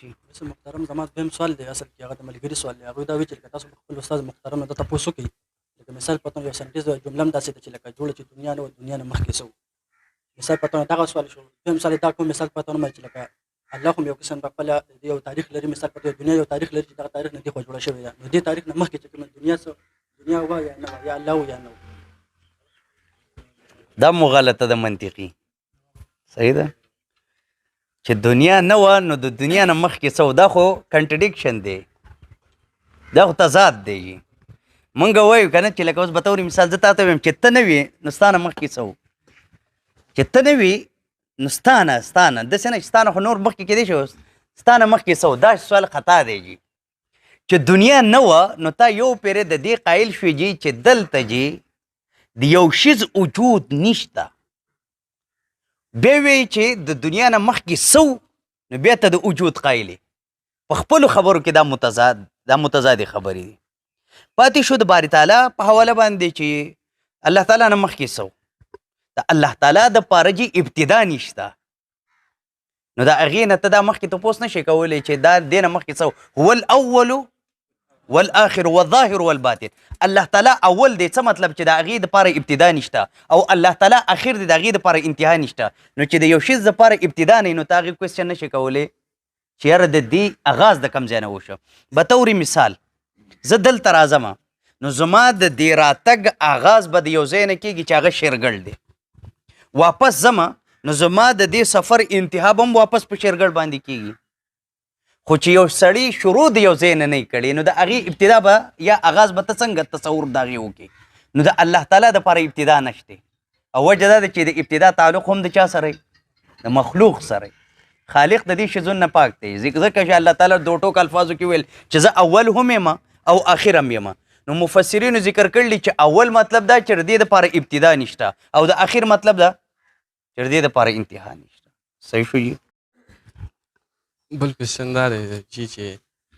شي بس محترم زما دویم سوال دی اصل کې هغه د ملګري سوال دی هغوی دا وایي چې لکه تاسو خپل استاد محترم نه د تپوس وکړئ لکه مثال په توګه یو سنټیز جمله هم داسې ده چې لکه جوړه چې دنیا نه وه دنیا نه مخکې څه مثال په توګه دغه سوال شو دویم سوال دا کوم مثال په توګه چې لکه الله خو یو قسم په خپله یو تاریخ لري مثال په توګه دنیا یو تاریخ لري چې دغه تاریخ نه دی خو جوړه شوې ده نو دې تاریخ نه مخکې چې کومه دنیا څه دنیا وه یا نه وه یا الله و یا نه وه دا مو غلطه ده منطقي صحیح ده چې دنیا نه وه نو د دنیا نه مخکې څه دا خو کنټرډیکشن دی دا خو تضاد دی مونږ وایو که نه چې لکه اوس به طوري مثال زه تا ته وایم چې ته نه وې نو ستا نه مخکې څه و چې ته نه وې نو ستا نه داسې نه چې ستا نه خو نور مخکې کېدی شي اوس ستا نه مخکې څه و دا سوال خطا دی جي چې دنیا نه وه نو تا یو پیرې د دې قایل شوې جي چې دلته جي د یو شیز وجود نشته بیا وایي چې د دنیا نه مخکې څه نو بیا ته د وجود قایلې په خپلو خبرو کې دا متضادې خبرې دي پاتې شو د باري تعالی په حواله باندې چې الله تعالی نه مخکې څه د الله تعالی د پاره جي ابتدا نشته نو د هغې نه ته دا مخکې تپوس نشي کولی چې دا دې نه مخکې څه هو الاول والآخر والظاهر والباطن الله تعالی اول دی څه مطلب چې د هغې دپاره ابتدا نشته او الله تعالی اخر دی د هغې دپاره انتها نشته نو چې د یو شیز دپاره ابتدا نه وي نو ته هغې کوېسچن نشي کولی چې یاره د دې اغاز د کوم ځای نه وشو بطوري مثال زه دلته راځم نو زما د دې راتګ آغاز به د یو ځای نه کېږي چې هغه شیرګل دی واپس ځم نو زما د دې سفر انتها به هم واپس په شیرګل باندې کېږي خو چې یو سړی شروع د یو ځای نه نه کړي نو د هغې ابتدا به یا آغاز به ته څنګه تصور د هغې وکړي نو د الله تعالی دپاره ابتدا نشته او وجه دا ده چې د ابتدا تعلق هم د چا سره د مخلوق سره خالق د دې شیزون نه پاک دی ځکه چې الله تعالی دو ټوک الفاظو کې ویل چې زه اول هم یم او آخر هم یم نو مفسرینو ذکر کړلی چې اول مطلب دا چې د دې دپاره ابتدا نشته او د آخر مطلب دا چې د دې دپاره انتها نشته صحیح شو جي بل کوېسچن دا دی چې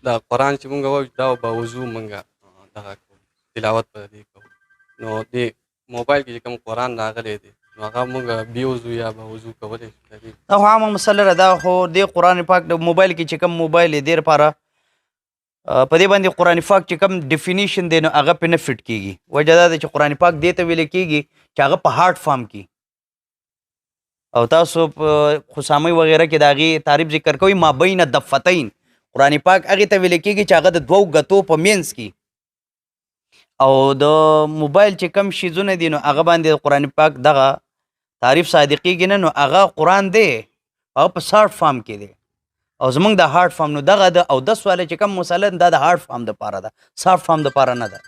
دا قرآن چې مونږ وایو دا به وضو مونږ دغه کوو تلاوت به دې کوو نو دې موبایل کې چې کوم قرآن راغلی دی نو هغه مونږ بې وضو یا به وضو کولی شو دا خو عامه مسله ده دا خو دې قرآن پاک د موبایل کې چې کوم موبایل دی دې لپاره په دې باندې قرآن پاک چې کوم ډیفینیشن دی نو هغه پې نه فټ کېږي وجه دا ده چې قرآن پاک دې ته ویلی کېږي چې هغه په هارډ فارم کې او تاسو په خسامۍ وغیره کې د هغې تعریف ذکر کوئ ما بین دفتین قرآن پاک هغې ته ویلی کېږي چې هغه د دوو ګتو په منځ کې او د موبایل چې کم شیزونه دي نو هغه باندې د قرآن پاک دغه تعریف صادقېږي نه نو هغه قرآن دی هغه په سافټ فارم کې دی او زمونږ د هارډ فارم نو دغه د او 10 والا چې کم مسله دا د هارډ فارم دپاره ده سافټ فارم دپاره نه ده